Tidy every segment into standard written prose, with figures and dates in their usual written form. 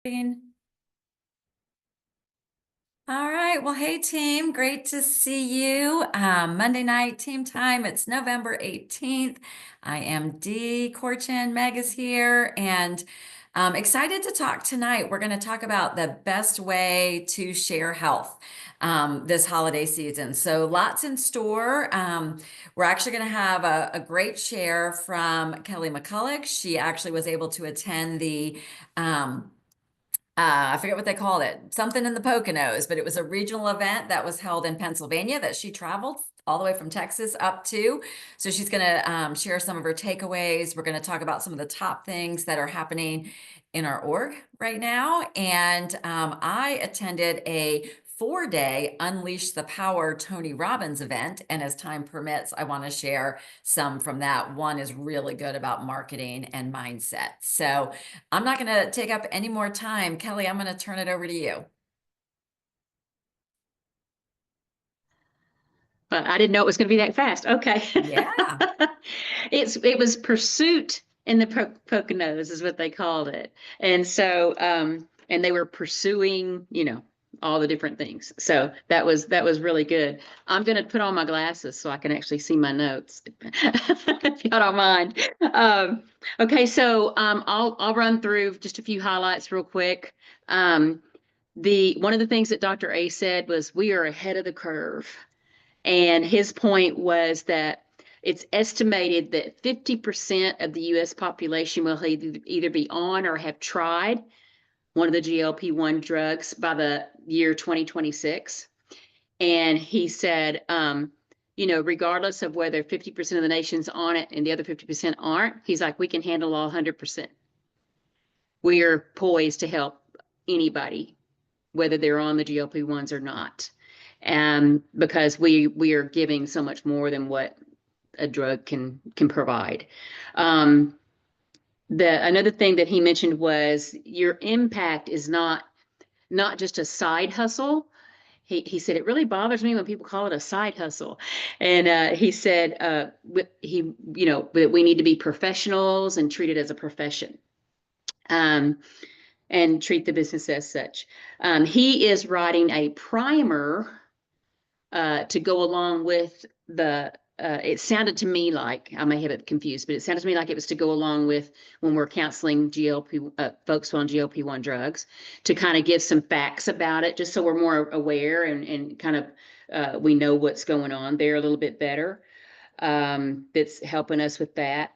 All right. Well, hey, team. Great to see you. Monday night team time. It's November 18th. I am Dee Corchin. Meg is here and excited to talk tonight. We're going to talk about the best way to share health this holiday season. So, lots in store. We're actually going to have a great share from Kelly McCulloch. She actually was able to attend the um, I forget what they called it, something in the Poconos, but it was a regional event that was held in Pennsylvania that she traveled all the way from Texas up to. So she's going to share some of her takeaways. We're going to talk about some of the top things that are happening in our org right now. And I attended a 4-day Unleash the Power Tony Robbins event. And as time permits, I want to share some from that. One is really good about marketing and mindset. So I'm not going to take up any more time. Kelly, I'm going to turn it over to you. But I didn't know it was going to be that fast. Okay. Yeah. It was pursuit in the Poconos is what they called it. And so and they were pursuing, all the different things. So that was really good. I'm going to put on my glasses so I can actually see my notes if y'all don't mind. Okay, so I'll run through just a few highlights real quick. The one of the things that Dr. A said was we are ahead of the curve. And his point was that it's estimated that 50% of the US population will either be on or have tried one of the GLP-1 drugs by the year 2026. And he said, regardless of whether 50% of the nation's on it and the other 50% aren't, he's like, we can handle all 100%. We are poised to help anybody, whether they're on the GLP-1s or not. Because we are giving so much more than what a drug can provide. Another thing that he mentioned was your impact is not just a side hustle. He said it really bothers me when people call it a side hustle, and he said that we need to be professionals and treat it as a profession. And treat the business as such. He is writing a primer to go along with it sounded to me like, I may have it confused, but it sounded to me like it was to go along with when we're counseling folks on GLP-1 drugs, to kind of give some facts about it, just so we're more aware and kind of we know what's going on there a little bit better. That's helping us with that.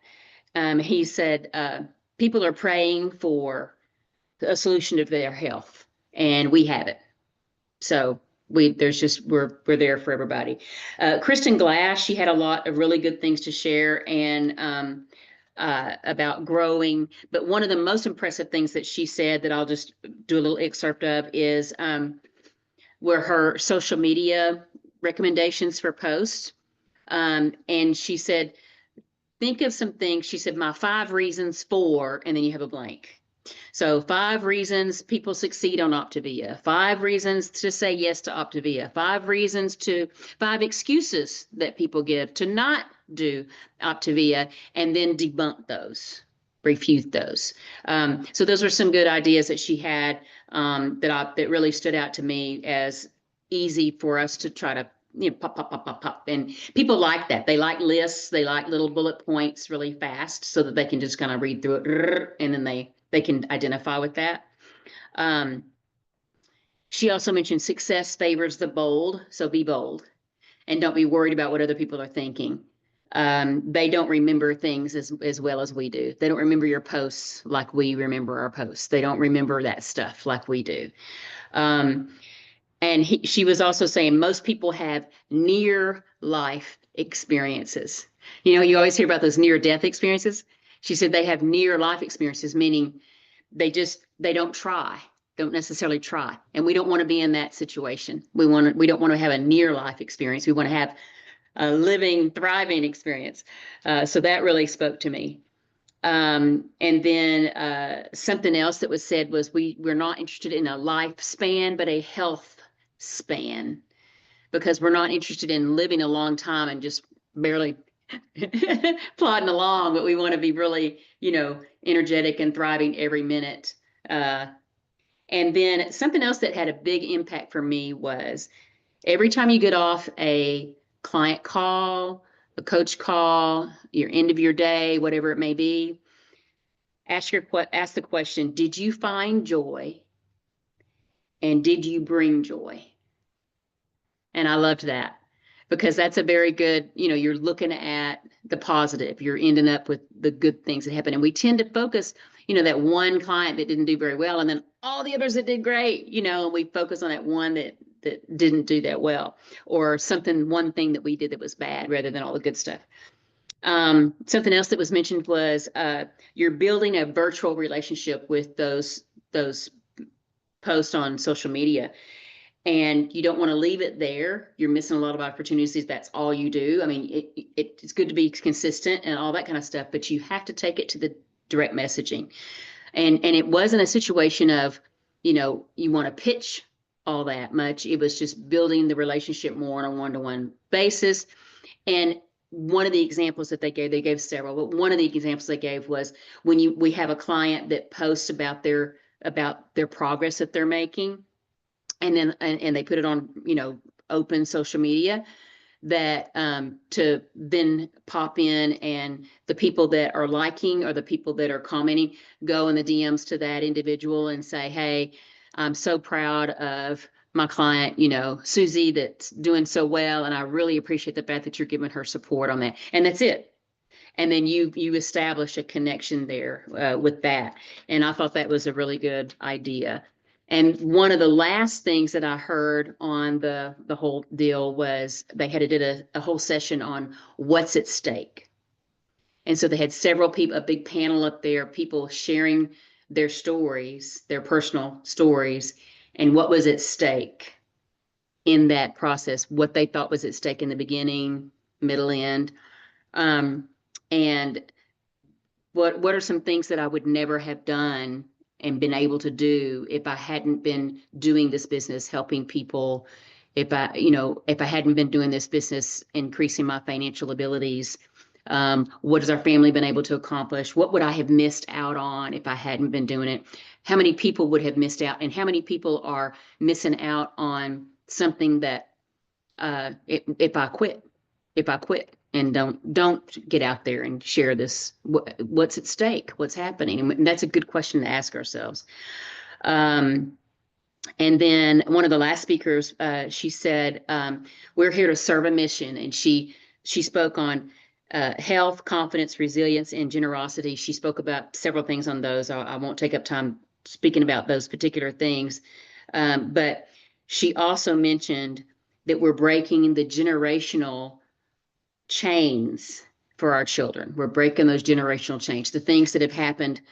He said people are praying for a solution to their health, and we have it. So we're there for everybody. Kristen Glass, she had a lot of really good things to share and about growing. But one of the most impressive things that she said that I'll just do a little excerpt of is where her social media recommendations for posts. And she said, think of some things. She said, my 5 reasons for, and then you have a blank. So 5 reasons people succeed on Optavia, 5 reasons to say yes to Optavia, 5 excuses that people give to not do Optavia, and then debunk those, refute those. So those are some good ideas that she had that really stood out to me as easy for us to try to pop, pop, pop, pop, pop. And people like that. They like lists. They like little bullet points really fast so that they can just kind of read through it and then they can identify with that. She also mentioned success favors the bold. So be bold and don't be worried about what other people are thinking. They don't remember things as well as we do. They don't remember your posts like we remember our posts. They don't remember that stuff like we do. And she was also saying most people have near life experiences. You always hear about those near death experiences. She said they have near life experiences, meaning they don't necessarily try. And we don't want to be in that situation. We don't want to have a near life experience. We want to have a living, thriving experience. So that really spoke to me. And then something else that was said was we're not interested in a lifespan, but a health span, because we're not interested in living a long time and just barely plodding along, but we want to be really, energetic and thriving every minute. And then something else that had a big impact for me was every time you get off a client call, a coach call, your end of your day, whatever it may be, ask the question, did you find joy? And did you bring joy? And I loved that because that's a very good, you're looking at the positive. You're ending up with the good things that happen. And we tend to focus, that one client that didn't do very well, and then all the others that did great, and we focus on that one that didn't do that well, or one thing that we did that was bad rather than all the good stuff. Something else that was mentioned was you're building a virtual relationship with those posts on social media. And you don't want to leave it there. You're missing a lot of opportunities if that's all you do. I mean, it's good to be consistent and all that kind of stuff, but you have to take it to the direct messaging. And it wasn't a situation of, you want to pitch all that much. It was just building the relationship more on a one-to-one basis. And one of the examples that they gave several, but one of the examples they gave was when we have a client that posts about their progress that they're making, and then and they put it on open social media, that to then pop in, and the people that are liking or the people that are commenting go in the DMs to that individual and say, hey, I'm so proud of my client, Susie, that's doing so well, and I really appreciate the fact that you're giving her support on that. And that's it. And then you establish a connection there with that. And I thought that was a really good idea. And one of the last things that I heard on the whole deal was they did a whole session on what's at stake. And so they had several people, a big panel up there, people sharing their stories, their personal stories, and what was at stake in that process, what they thought was at stake in the beginning, middle, end. And what are some things that I would never have done and been able to do if I hadn't been doing this business, helping people, if I hadn't been doing this business, increasing my financial abilities. What has our family been able to accomplish? What would I have missed out on if I hadn't been doing it? How many people would have missed out, and how many people are missing out on something that if I quit and don't get out there and share this, what's at stake, what's happening? And that's a good question to ask ourselves. And then one of the last speakers, she said, we're here to serve a mission. And she spoke on health, confidence, resilience, and generosity. She spoke about several things on those. I won't take up time speaking about those particular things. But she also mentioned that we're breaking the generational chains for our children. We're breaking those generational chains, the things that have happened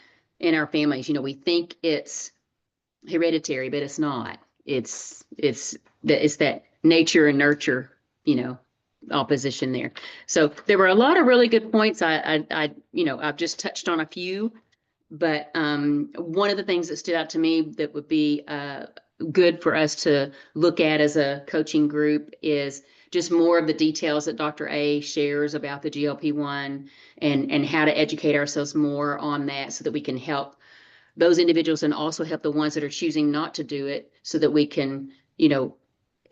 in our families. We think it's hereditary, but it's not. It's that nature and nurture, opposition there. So there were a lot of really good points. I've just touched on a few, but one of the things that stood out to me that would be good for us to look at as a coaching group is just more of the details that Dr. A shares about the GLP-1 and how to educate ourselves more on that so that we can help those individuals and also help the ones that are choosing not to do it so that we can,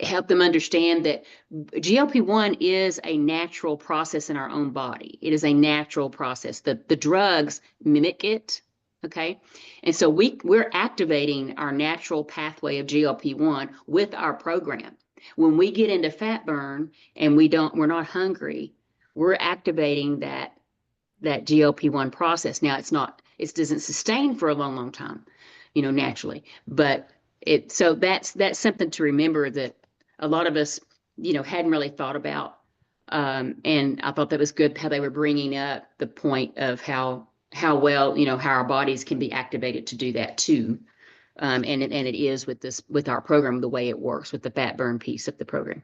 help them understand that GLP-1 is a natural process in our own body. It is a natural process. The drugs mimic it. Okay. And so we're activating our natural pathway of GLP-1 with our program. When we get into fat burn and we're not hungry, we're activating that GLP-1 process. Now it doesn't sustain for a long, long time, naturally, but so that's something to remember that a lot of us, hadn't really thought about. And I thought that was good how they were bringing up the point of how well, how our bodies can be activated to do that too. And it is with our program, the way it works with the fat burn piece of the program.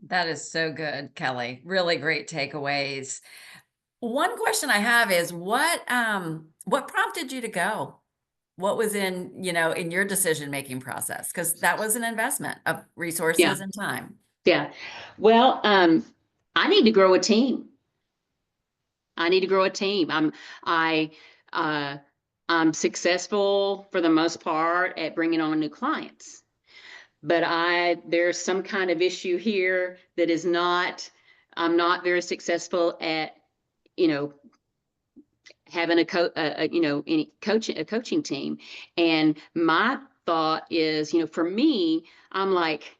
That is so good, Kelly. Really great takeaways. One question I have is what prompted you to go? What was in your decision-making process? Because that was an investment of resources and time. Yeah. Well, I need to grow a team. I'm successful for the most part at bringing on new clients. But there's some kind of issue here that is not, I'm not very successful at, you know, having a coaching team. And my thought is, for me, I'm like,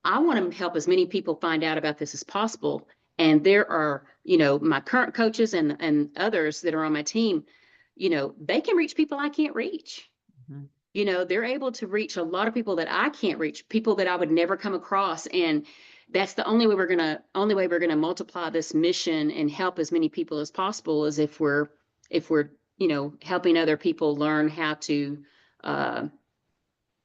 I want to help as many people find out about this as possible. And there are, my current coaches and others that are on my team, they can reach people I can't reach. Mhm. They're able to reach a lot of people that I can't reach, people that I would never come across. And that's the only way we're gonna multiply this mission and help as many people as possible is if we're helping other people learn how to uh,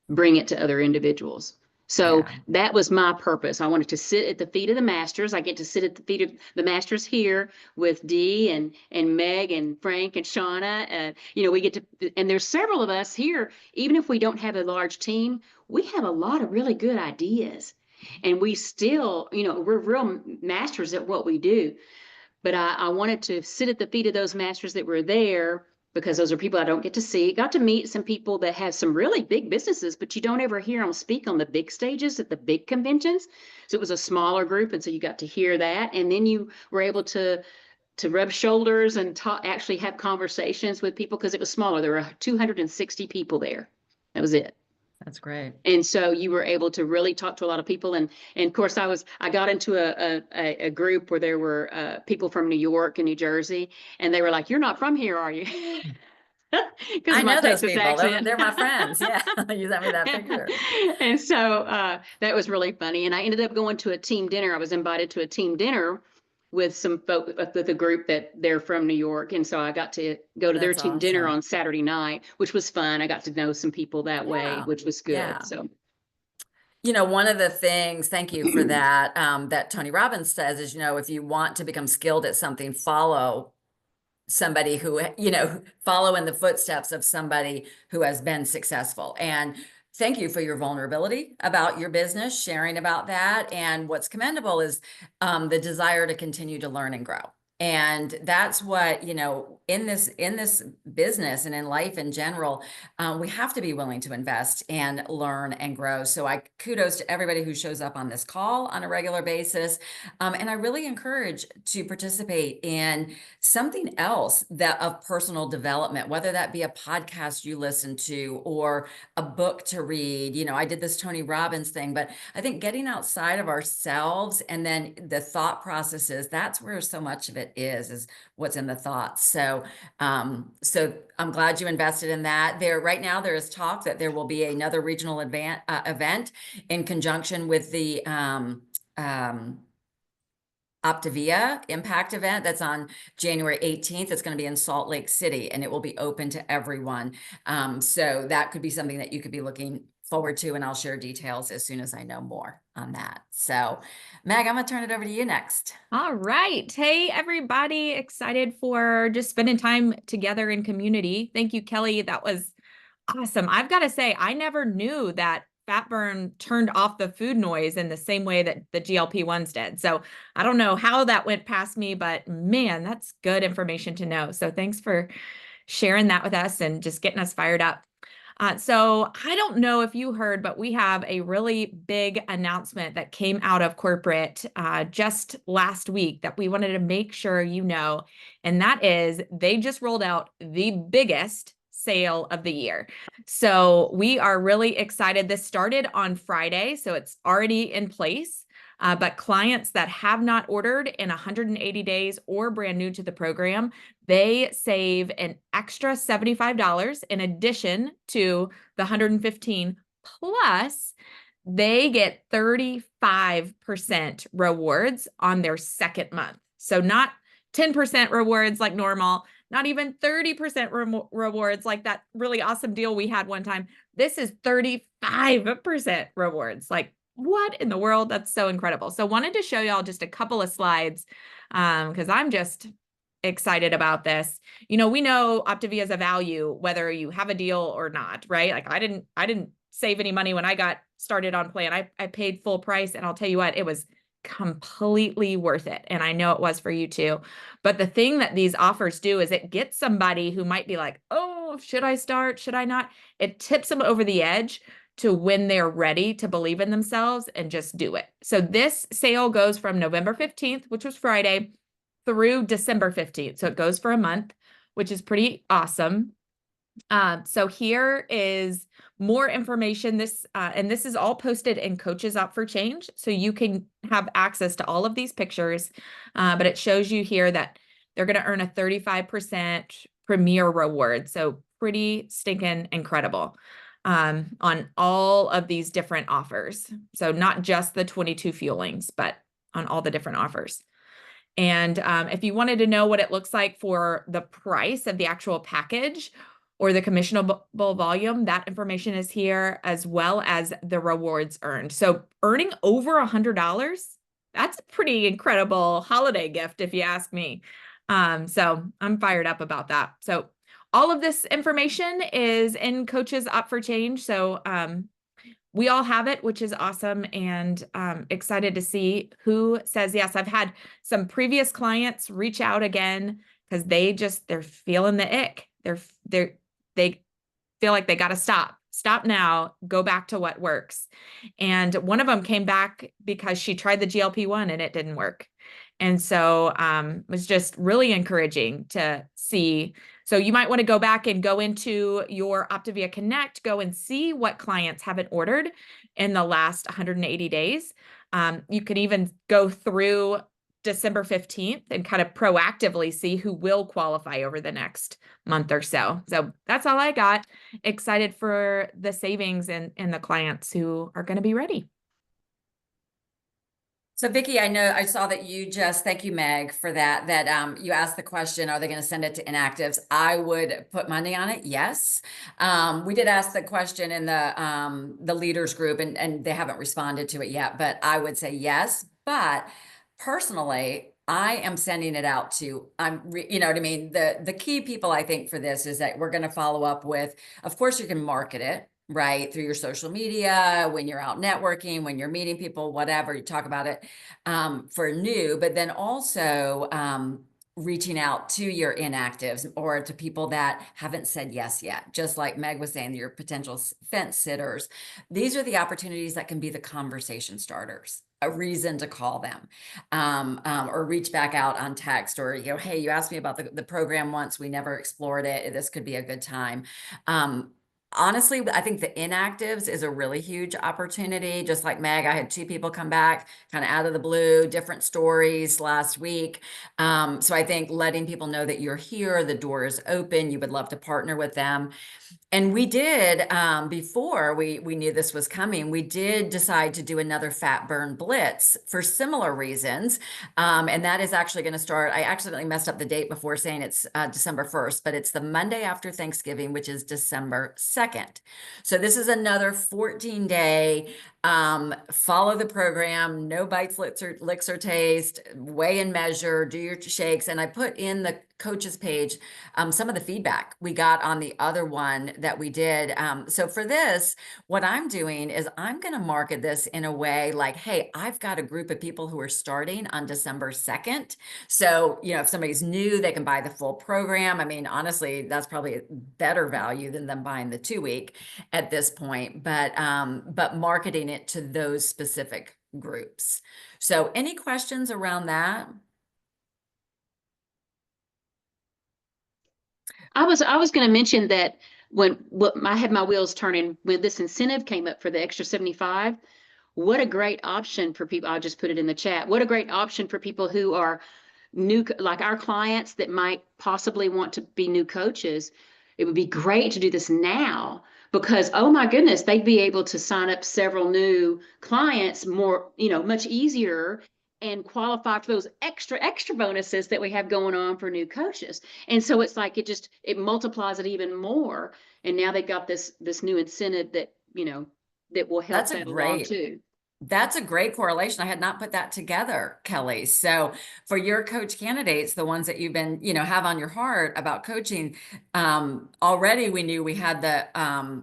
bring it to other individuals. So Yeah. that was my purpose. I wanted to sit at the feet of the masters. I get to sit at the feet of the masters here with Dee and Meg and Frank and Shauna. We get to, and there's several of us here. Even if we don't have a large team, we have a lot of really good ideas, and we still, we're real masters at what we do. But I wanted to sit at the feet of those masters that were there because those are people I don't get to see. Got to meet some people that have some really big businesses, but you don't ever hear them speak on the big stages at the big conventions. So it was a smaller group, and so you got to hear that, and then you were able to rub shoulders and talk, actually have conversations with people because it was smaller. There were 260 people there. That was it. That's great. And so you were able to really talk to a lot of people. And of course I got into a group where there were people from New York and New Jersey, and they were like, "You're not from here, are you?" Because I of my know those Texas people. accent. They're my friends. Yeah. You sent me that picture. And so that was really funny. And I ended up going to a team dinner. I was invited to a team dinner with some folk with a group that they're from New York. And so I got to go to their That's team dinner awesome. on Saturday night, which was fun. I got to know some people that way, Yeah. which was Yeah. good. So One of the things, thank you for that, that Tony Robbins says is, if you want to become skilled at something, follow somebody who, follow in the footsteps of somebody who has been successful. And thank you for your vulnerability about your business, sharing about that. And what's commendable is the desire to continue to learn and grow. And that's what, in this business and in life in general, we have to be willing to invest and learn and grow. So I kudos to everybody who shows up on this call on a regular basis. And I really encourage to participate in something else that of personal development, whether that be a podcast you listen to or a book to read. I did this Tony Robbins thing, but I think getting outside of ourselves and then the thought processes, that's where so much of it is what's in the thoughts. So I'm glad you invested in that. Right now there is talk that there will be another regional event in conjunction with the Optavia Impact event that's on January 18th. It's going to be in Salt Lake City, and it will be open to everyone. So that could be something that you could be looking forward to, and I'll share details as soon as I know more on that. So Meg, I'm going to turn it over to you next. All right. Hey, everybody. Excited for just spending time together in community. Thank you, Kelly. That was awesome. I've got to say, I never knew that fat burn turned off the food noise in the same way that the GLP-1s did. So I don't know how that went past me, but man, that's good information to know. So thanks for sharing that with us and just getting us fired up. So I don't know if you heard, but we have a really big announcement that came out of corporate just last week that we wanted to make sure you know, and that is they just rolled out the biggest sale of the year. So we are really excited. This started on Friday, so it's already in place. But clients that have not ordered in 180 days or brand new to the program, they save an extra $75 in addition to the 115 plus they get 35% rewards on their second month. So not 10% rewards like normal, not even 30% rewards like that really awesome deal we had one time. This is 35% rewards. Like, what in the world? That's so incredible. So wanted to show y'all just a couple of slides because I'm just excited about this. We know Optavia is a value, whether you have a deal or not, right? Like I didn't save any money when I got started on plan. I paid full price, and I'll tell you what, it was completely worth it. And I know it was for you too. But the thing that these offers do is it gets somebody who might be like, oh, should I start? Should I not? It tips them over the edge to when they're ready to believe in themselves and just do it. So this sale goes from November 15th, which was Friday, through December 15th. So it goes for a month, which is pretty awesome. So here is more information. And this is all posted in Coaches Up for Change. So you can have access to all of these pictures, but it shows you here that they're going to earn a 35% premier reward. So pretty stinking incredible on all of these different offers. So not just the 22 fuelings, but on all the different offers. And if you wanted to know what it looks like for the price of the actual package or the commissionable volume, that information is here, as well as the rewards earned. So earning over $100, that's a pretty incredible holiday gift, if you ask me. So I'm fired up about that. So all of this information is in Coaches Up for Change. So we all have it, which is awesome, and excited to see who says yes. I've had some previous clients reach out again because they're feeling the ick. They feel like they got to stop now, go back to what works. And one of them came back because she tried the GLP-1 and it didn't work. And so it was just really encouraging to see. So you might want to go back and go into your Optavia Connect, go and see what clients haven't ordered in the last 180 days. You can even go through December 15th and kind of proactively see who will qualify over the next month or so. So that's all I got. Excited for the savings and the clients who are going to be ready. So Vicki, I know I saw that thank you, Meg, for that you asked the question, are they going to send it to inactives? I would put money on it. Yes. We did ask the question in the leaders group and they haven't responded to it yet, but I would say yes. But personally, I am sending it out to, you know what I mean? The key people I think for this is that we're going to follow up with, of course you can market it, right, through your social media, when you're out networking, when you're meeting people, whatever, you talk about it for new, but then also reaching out to your inactives or to people that haven't said yes yet. Just like Meg was saying, your potential fence sitters. These are the opportunities that can be the conversation starters, a reason to call them or reach back out on text, or, you know, hey, you asked me about the program once, we never explored it. This could be a good time. Honestly, I think the inactives is a really huge opportunity. Just like Meg, I had 2 people come back kind of out of the blue, different stories last week. So I think letting people know that you're here, the door is open, you would love to partner with them. And we did, before we knew this was coming, we did decide to do another Fat Burn Blitz for similar reasons. And that is actually going to start, I accidentally messed up the date before saying it's December 1st, but it's the Monday after Thanksgiving, which is December 2nd. So this is another 14-day, follow the program, no bites, licks, or taste, weigh and measure, do your shakes. And I put in the coaches page some of the feedback we got on the other one that we did. So for this, what I'm doing is I'm going to market this in a way like, hey, I've got a group of people who are starting on December 2nd. So, you know, if somebody's new, they can buy the full program. I mean, honestly, that's probably a better value than them buying the 2-week at this point, but marketing it to those specific groups. So any questions around that? I was going to mention that when I had my wheels turning when this incentive came up for the extra 75, what a great option for people. I'll just put it in the chat. What a great option for people who are new, like our clients that might possibly want to be new coaches. It would be great to do this now because, oh my goodness, they'd be able to sign up several new clients more, you know, much easier and qualify for those extra bonuses that we have going on for new coaches. And so it's like it multiplies it even more. And now they've got this new incentive that, you know, that will help that along too. That's a great correlation. I had not put that together, Kelly. So for your coach candidates, the ones that you've been, you know, have on your heart about coaching, already we knew we had the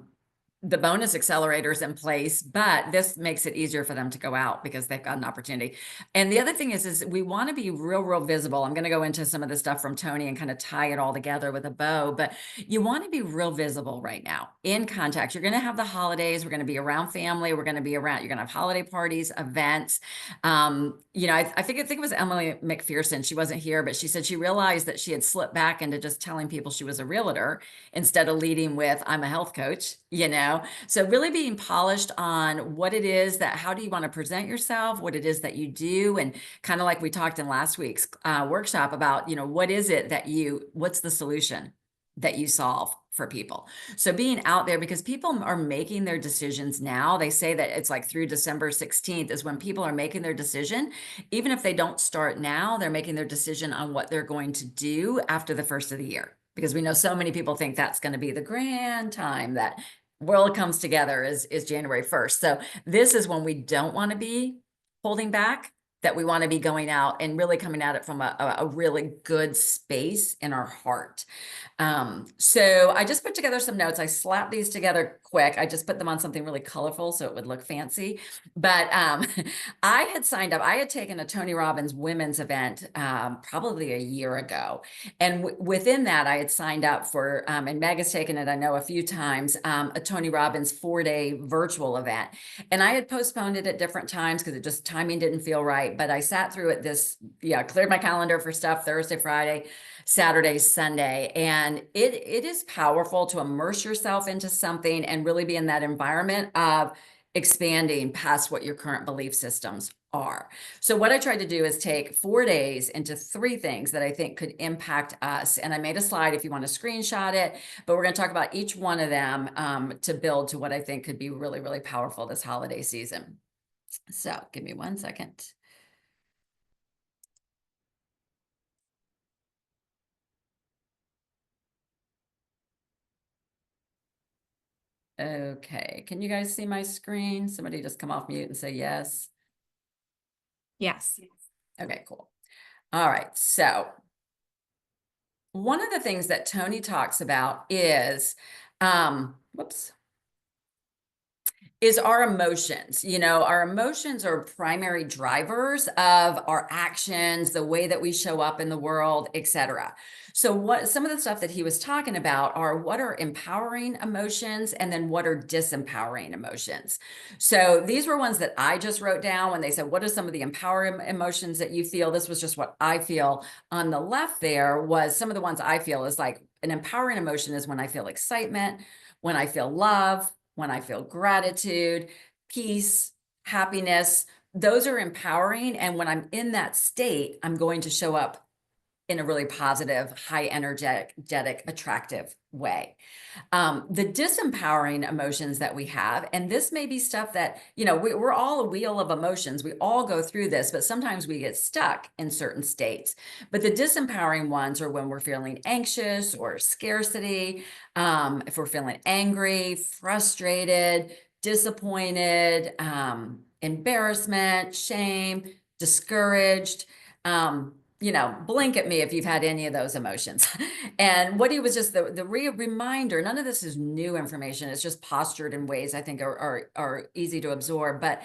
the bonus accelerators in place, but this makes it easier for them to go out because they've got an opportunity. And the other thing is we want to be real visible. I'm going to go into some of the stuff from Tony and kind of tie it all together with a bow, but you want to be real visible right now in contact. You're going to have the holidays. We're going to be around family. We're going to be around, you're going to have holiday parties, events. You know, I think it was Emily McPherson. She wasn't here, but she said she realized that she had slipped back into just telling people she was a realtor instead of leading with, I'm a health coach, you know? So really being polished on what it is that, how do you want to present yourself, what it is that you do, and kind of like we talked in last week's workshop about, you know, what is it that what's the solution that you solve for people? So being out there, because people are making their decisions now. They say that it's like through December 16th is when people are making their decision. Even if they don't start now, they're making their decision on what they're going to do after the first of the year. Because we know so many people think that's going to be the grand time that world comes together is January 1st. So this is when we don't want to be holding back, that we want to be going out and really coming at it from a really good space in our heart. So I just put together some notes. I slapped these together quick. I just put them on something really colorful so it would look fancy. But I had signed up. I had taken a Tony Robbins women's event probably a year ago. And within that, I had signed up for, and Meg has taken it, I know, a few times, a Tony Robbins 4-day virtual event. And I had postponed it at different times because it just timing didn't feel right. But I sat through it cleared my calendar for stuff Thursday, Friday, Saturday, Sunday. And it is powerful to immerse yourself into something and really be in that environment of expanding past what your current belief systems are. So what I tried to do is take 4 days into 3 things that I think could impact us. And I made a slide if you want to screenshot it, but we're going to talk about each one of them to build to what I think could be really powerful this holiday season. So give me 1 second. Okay, can you guys see my screen? Somebody just come off mute and say yes. Yes. Okay, cool. All right, so one of the things that Tony talks about is, is our emotions. You know, our emotions are primary drivers of our actions, the way that we show up in the world, etc. So what some of the stuff that he was talking about are what are empowering emotions and then what are disempowering emotions. So these were ones that I just wrote down when they said, what are some of the empowering emotions that you feel? This was just what I feel. On the left there was some of the ones I feel is like an empowering emotion is when I feel excitement, when I feel love, when I feel gratitude, peace, happiness. Those are empowering. And when I'm in that state, I'm going to show up in a really positive, high energetic, attractive way. The disempowering emotions that we have, and this may be stuff that, you know, we're all a wheel of emotions. We all go through this, but sometimes we get stuck in certain states. But the disempowering ones are when we're feeling anxious or scarcity, if we're feeling angry, frustrated, disappointed, embarrassment, shame, discouraged, you know, blink at me if you've had any of those emotions. And what he was just the reminder, none of this is new information. It's just postured in ways I think are easy to absorb, but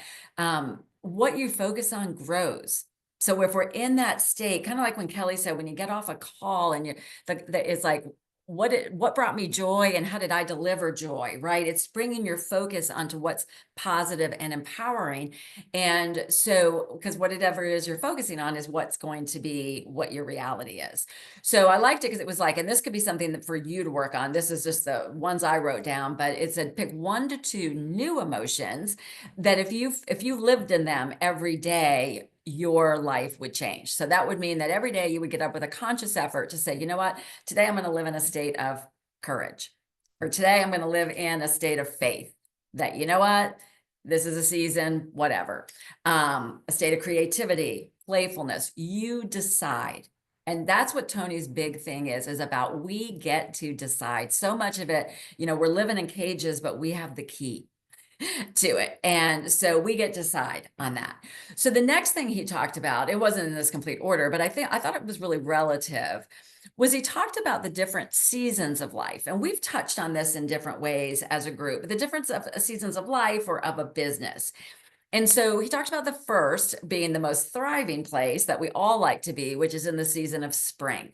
what you focus on grows. So if we're in that state, kind of like when Kelly said, when you get off a call and it's like, what brought me joy and how did I deliver joy, right? It's bringing your focus onto what's positive and empowering. And so, because whatever it is you're focusing on is what's going to be what your reality is. So I liked it because it was like, and this could be something that for you to work on. This is just the ones I wrote down, but it said pick 1 to 2 new emotions that if you've lived in them every day, your life would change. So that would mean that every day you would get up with a conscious effort to say, you know what, today I'm going to live in a state of courage, or today I'm going to live in a state of faith that, you know what, this is a season, whatever, a state of creativity, playfulness, you decide. And that's what Tony's big thing is about we get to decide. So much of it, you know, we're living in cages, but we have the key. to it. And so we get to decide on that. So the next thing he talked about, it wasn't in this complete order, but I thought it was really relative, was he talked about the different seasons of life. And we've touched on this in different ways as a group, the difference of seasons of life or of a business. And so he talked about the first being the most thriving place that we all like to be, which is in the season of spring.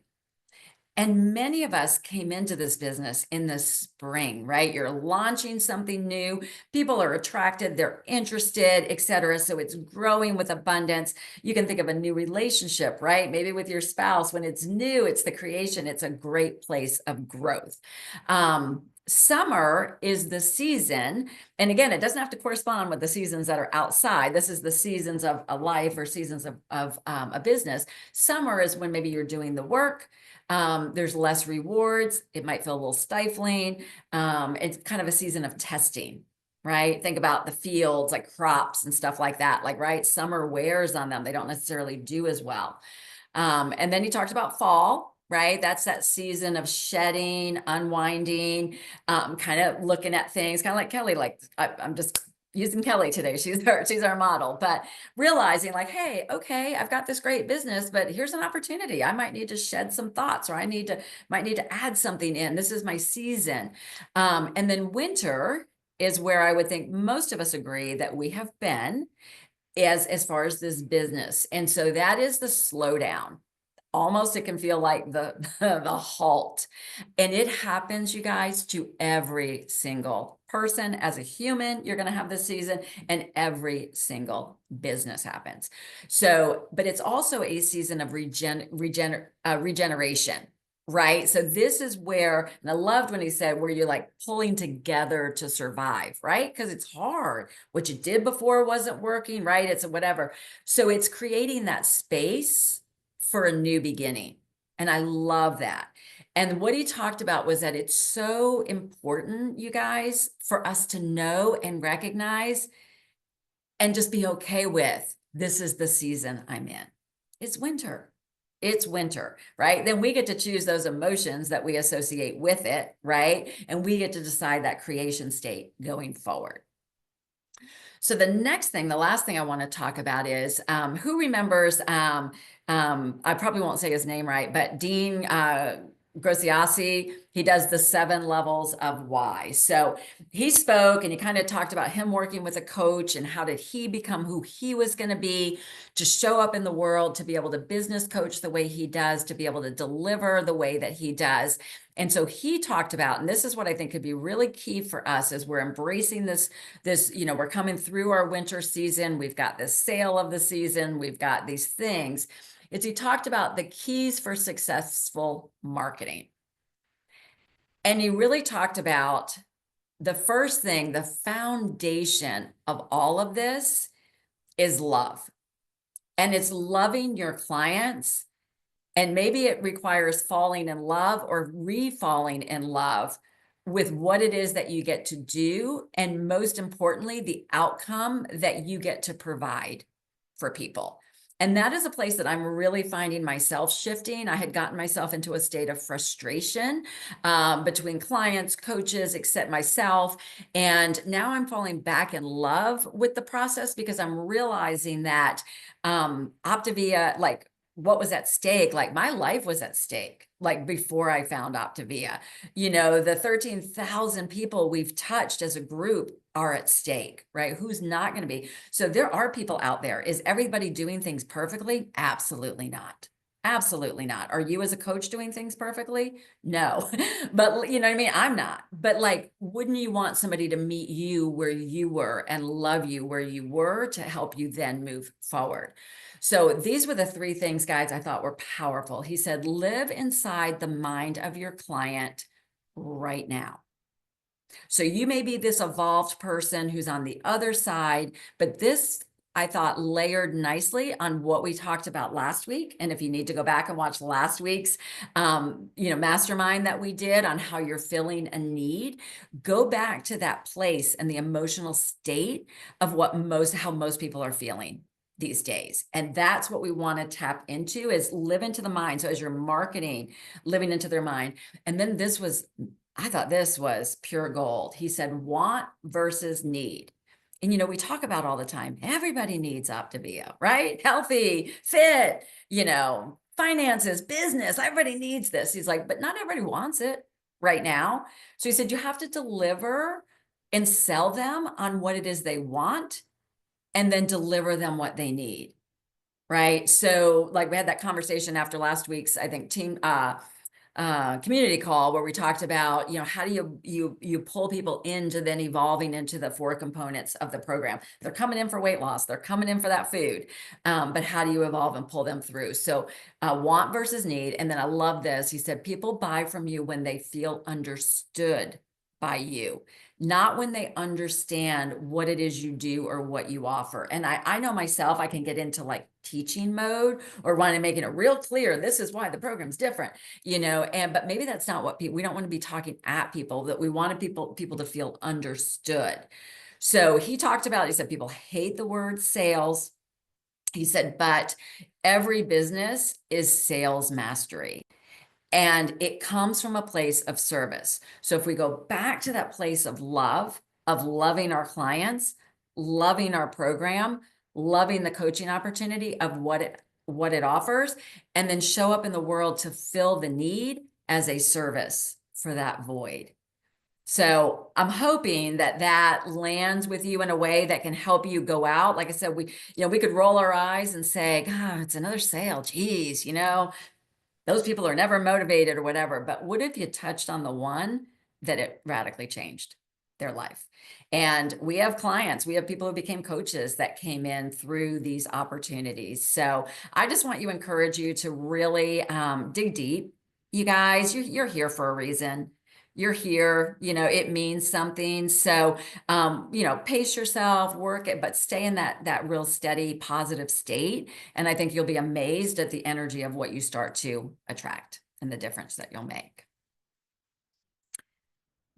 And many of us came into this business in the spring, right? You're launching something new. People are attracted, they're interested, et cetera. So it's growing with abundance. You can think of a new relationship, right? Maybe with your spouse. When it's new, it's the creation. It's a great place of growth. Summer is the season. And again, it doesn't have to correspond with the seasons that are outside. This is the seasons of a life or seasons of a business. Summer is when maybe you're doing the work. There's less rewards. It might feel a little stifling. It's kind of a season of testing, right? Think about the fields, like crops and stuff like that. Like, right, summer wears on them. They don't necessarily do as well. And then he talked about fall, right? That's that season of shedding, unwinding, kind of looking at things, kind of like Kelly, like I'm just using Kelly today. She's our model, but realizing like, hey, okay, I've got this great business, but here's an opportunity. I might need to shed some thoughts, or I might need to add something in. This is my season. And then winter is where I would think most of us agree that we have been as far as this business. And so that is the slowdown. Almost it can feel like the halt. And it happens, you guys, to every single person. As a human, you're going to have this season, and every single business happens. So, but it's also a season of regeneration, right? So this is where, and I loved when he said, where you're like pulling together to survive, right? Because it's hard. What you did before wasn't working, right? It's whatever. So it's creating that space for a new beginning. And I love that. And what he talked about was that it's so important, you guys, for us to know and recognize and just be okay with, this is the season I'm in. It's winter. It's winter, right? Then we get to choose those emotions that we associate with it, right? And we get to decide that creation state going forward. So the next thing, the last thing I want to talk about is who remembers, I probably won't say his name right, but Dean Graziosi, he does the 7 levels of why. So he spoke and he kind of talked about him working with a coach and how did he become who he was going to be, to show up in the world, to be able to business coach the way he does, to be able to deliver the way that he does. And so he talked about, and this is what I think could be really key for us as we're embracing this, we're coming through our winter season. We've got this sale of the season. We've got these things. He talked about the keys for successful marketing. And he really talked about the first thing, the foundation of all of this is love. And it's loving your clients. And maybe it requires falling in love or re-falling in love with what it is that you get to do. And most importantly, the outcome that you get to provide for people. And that is a place that I'm really finding myself shifting. I had gotten myself into a state of frustration between clients, coaches, except myself. And now I'm falling back in love with the process because I'm realizing that Optavia, like, what was at stake? Like, my life was at stake, like before I found Optavia. The 13,000 people we've touched as a group are at stake, right? Who's not going to be? So there are people out there. Is everybody doing things perfectly? Absolutely not. Absolutely not. Are you as a coach doing things perfectly? No. But you know what I mean? I'm not. But like, wouldn't you want somebody to meet you where you were and love you where you were to help you then move forward? So these were the 3 things, guys, I thought were powerful. He said, live inside the mind of your client right now. So you may be this evolved person who's on the other side, but this, I thought, layered nicely on what we talked about last week. And if you need to go back and watch last week's, mastermind that we did on how you're filling a need, go back to that place and the emotional state of how most people are feeling these days. And that's what we want to tap into, is live into the mind. So as you're marketing, living into their mind. And then this was I thought this was pure gold. He said, want versus need. And, you know, we talk about all the time, everybody needs Optavia, right? Healthy, fit, you know, finances, business, everybody needs this. He's like, but not everybody wants it right now. So he said, you have to deliver and sell them on what it is they want and then deliver them what they need. Right. So like we had that conversation after last week's, I think, community call where we talked about, you know, how do you pull people into then evolving into the 4 components of the program. They're coming in for weight loss, they're coming in for that food, but how do you evolve and pull them through? So want versus need. And then I love this. He said, people buy from you when they feel understood by you, not when they understand what it is you do or what you offer. And I know myself, I can get into like teaching mode or wanting to making it real clear, this is why the program's different, you know, but maybe that's not what we don't want to be talking at people, that we wanted people to feel understood. So he talked about, he said, people hate the word sales. He said, but every business is sales mastery. And it comes from a place of service. So if we go back to that place of love, of loving our clients, loving our program, loving the coaching opportunity of what it offers, and then show up in the world to fill the need as a service for that void. So I'm hoping that that lands with you in a way that can help you go out. Like I said, we could roll our eyes and say, God, it's another sale. Geez, you know, those people are never motivated or whatever. But what if you touched on the one that it radically changed their life? And we have clients, we have people who became coaches that came in through these opportunities. So I just want to encourage you to really dig deep. You guys, you're here for a reason. You're here, you know, it means something. So, you know, pace yourself, work it, but stay in that real steady, positive state. And I think you'll be amazed at the energy of what you start to attract and the difference that you'll make.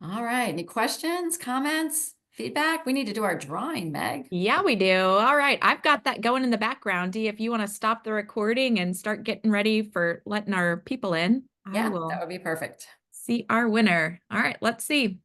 All right. Any questions, comments, feedback? We need to do our drawing, Meg. Yeah, we do. All right. I've got that going in the background. Dee, if you want to stop the recording and start getting ready for letting our people in, I Yeah, will that would be perfect. see our winner. All right, let's see.